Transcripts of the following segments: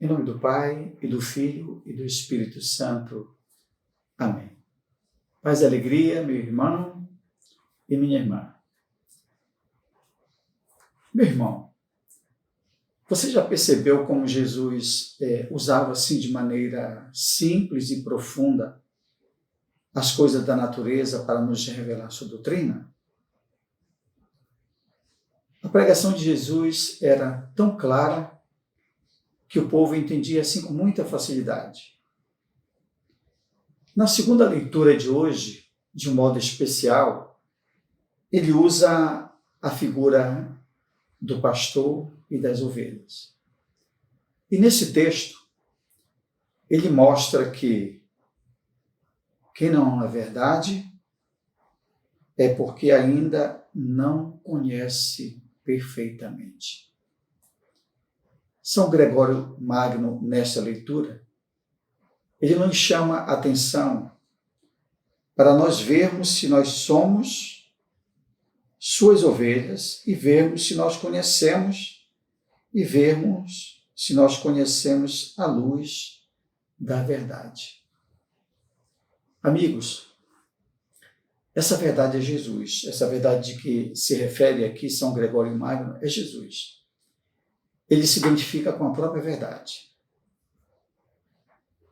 Em nome do Pai, e do Filho, e do Espírito Santo. Amém. Paz e alegria, meu irmão e minha irmã. Meu irmão, você já percebeu como Jesus usava assim de maneira simples e profunda as coisas da natureza para nos revelar sua doutrina? A pregação de Jesus era tão clara que o povo entendia assim com muita facilidade. Na segunda leitura de hoje, de um modo especial, ele usa a figura do pastor e das ovelhas. E nesse texto, ele mostra que quem não ama a verdade é porque ainda não conhece perfeitamente. São Gregório Magno, nesta leitura, ele nos chama a atenção para nós vermos se nós somos suas ovelhas e vermos se nós conhecemos e vermos se nós conhecemos a luz da verdade. Amigos, essa verdade é Jesus, essa verdade de que se refere aqui São Gregório Magno é Jesus. Ele se identifica com a própria verdade.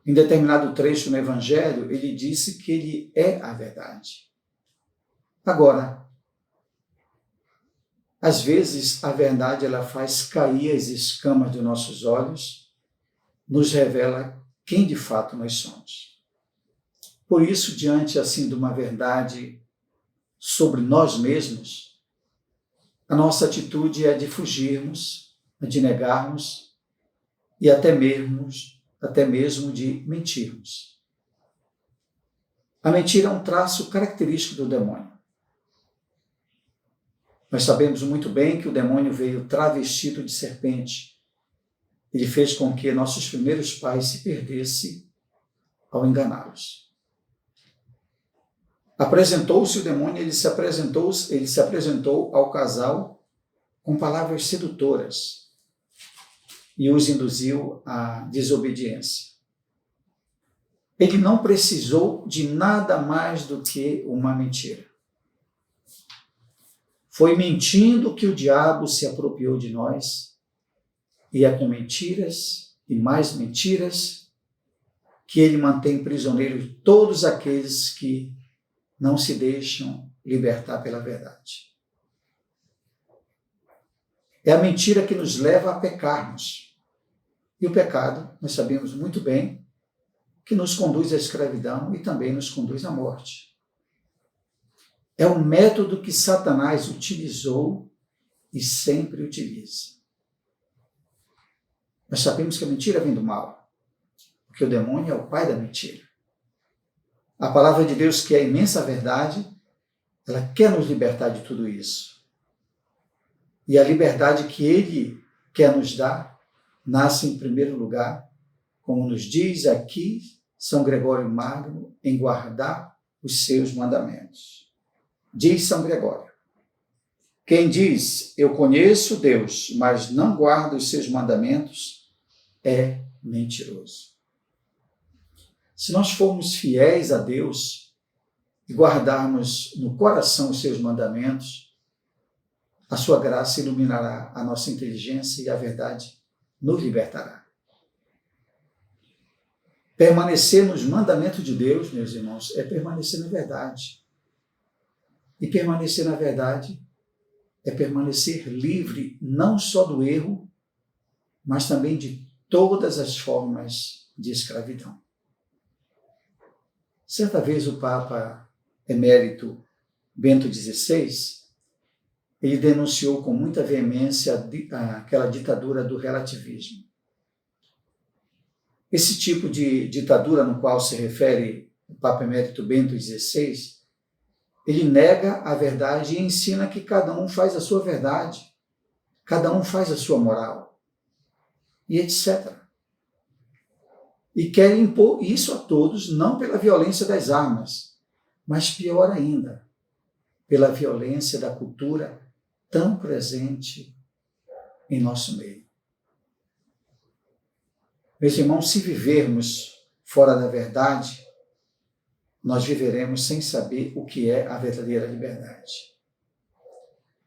Em determinado trecho no Evangelho, ele disse que ele é a verdade. Agora, às vezes a verdade ela faz cair as escamas dos nossos olhos, nos revela quem de fato nós somos. Por isso, diante assim de uma verdade sobre nós mesmos, a nossa atitude é de fugirmos, de negarmos e até mesmo de mentirmos. A mentira é um traço característico do demônio. Nós sabemos muito bem que o demônio veio travestido de serpente. Ele fez com que nossos primeiros pais se perdessem ao enganá-los. Apresentou-se o demônio, ele se apresentou ao casal com palavras sedutoras e os induziu à desobediência. Ele não precisou de nada mais do que uma mentira. Foi mentindo que o diabo se apropriou de nós, e é com mentiras e mais mentiras que ele mantém prisioneiros todos aqueles que não se deixam libertar pela verdade. É a mentira que nos leva a pecarmos. E o pecado, nós sabemos muito bem, que nos conduz à escravidão e também nos conduz à morte. É um método que Satanás utilizou e sempre utiliza. Nós sabemos que a mentira vem do mal, porque o demônio é o pai da mentira. A palavra de Deus, que é a imensa verdade, ela quer nos libertar de tudo isso. E a liberdade que ele quer nos dar nasce, em primeiro lugar, como nos diz aqui São Gregório Magno, em guardar os seus mandamentos. Diz São Gregório: quem diz, eu conheço Deus, mas não guarda os seus mandamentos, é mentiroso. Se nós formos fiéis a Deus e guardarmos no coração os seus mandamentos, a sua graça iluminará a nossa inteligência e a verdade nos libertará. Permanecer nos mandamentos de Deus, meus irmãos, é permanecer na verdade. E permanecer na verdade é permanecer livre não só do erro, mas também de todas as formas de escravidão. Certa vez o Papa Emérito Bento XVI, ele denunciou com muita veemência aquela ditadura do relativismo. Esse tipo de ditadura no qual se refere o Papa Emérito Bento XVI, ele nega a verdade e ensina que cada um faz a sua verdade, cada um faz a sua moral, e etc. E quer impor isso a todos, não pela violência das armas, mas pior ainda, pela violência da cultura tão presente em nosso meio. Meus irmãos, se vivermos fora da verdade, nós viveremos sem saber o que é a verdadeira liberdade.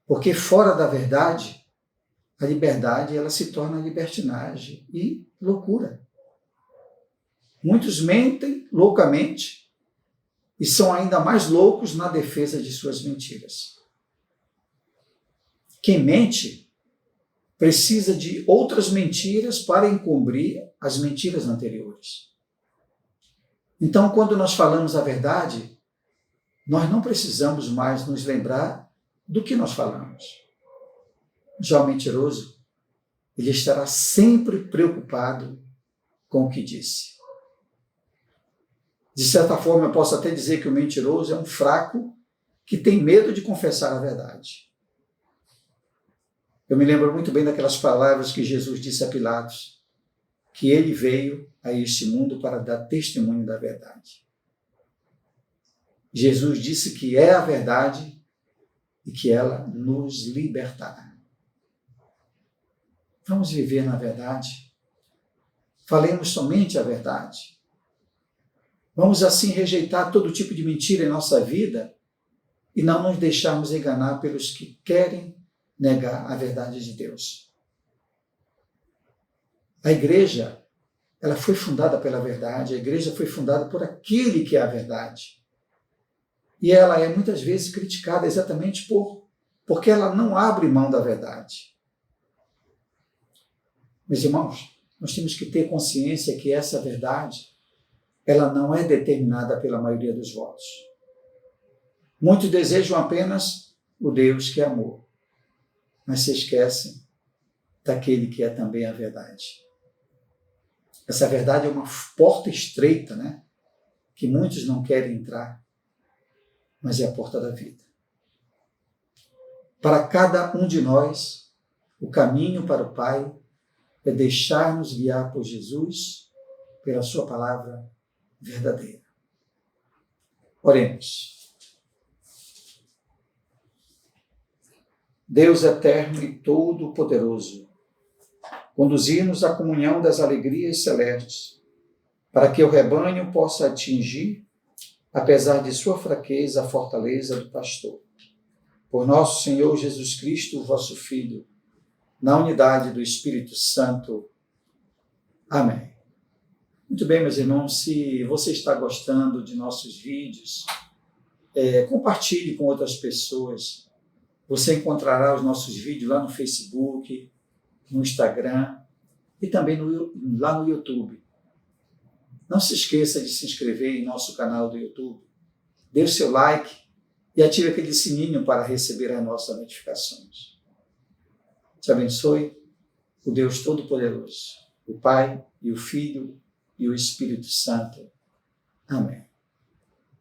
Porque fora da verdade, a liberdade ela se torna libertinagem e loucura. Muitos mentem loucamente e são ainda mais loucos na defesa de suas mentiras. Quem mente precisa de outras mentiras para encobrir as mentiras anteriores. Então, quando nós falamos a verdade, nós não precisamos mais nos lembrar do que nós falamos. Já o mentiroso, ele estará sempre preocupado com o que disse. De certa forma, eu posso até dizer que o mentiroso é um fraco que tem medo de confessar a verdade. Eu me lembro muito bem daquelas palavras que Jesus disse a Pilatos, que ele veio a este mundo para dar testemunho da verdade. Jesus disse que é a verdade e que ela nos libertará. Vamos viver na verdade. Falemos somente a verdade. Vamos assim rejeitar todo tipo de mentira em nossa vida e não nos deixarmos enganar pelos que querem negar a verdade de Deus. A igreja, ela foi fundada pela verdade, a igreja foi fundada por aquele que é a verdade. E ela é muitas vezes criticada exatamente porque ela não abre mão da verdade. Meus irmãos, nós temos que ter consciência que essa verdade, ela não é determinada pela maioria dos votos. Muitos desejam apenas o Deus que é amor, mas se esquecem daquele que é também a verdade. Essa verdade é uma porta estreita, né? Que muitos não querem entrar, mas é a porta da vida. Para cada um de nós, o caminho para o Pai é deixar-nos guiar por Jesus, pela sua palavra verdadeira. Oremos. Deus eterno e todo-poderoso, conduzir-nos à comunhão das alegrias celestes, para que o rebanho possa atingir, apesar de sua fraqueza, a fortaleza do pastor. Por nosso Senhor Jesus Cristo, vosso Filho, na unidade do Espírito Santo. Amém. Muito bem, meus irmãos, se você está gostando de nossos vídeos, compartilhe com outras pessoas. Você encontrará os nossos vídeos lá no Facebook, no Instagram e também lá no YouTube. Não se esqueça de se inscrever em nosso canal do YouTube. Dê o seu like e ative aquele sininho para receber as nossas notificações. Te abençoe o Deus Todo-Poderoso, o Pai e o Filho e o Espírito Santo. Amém.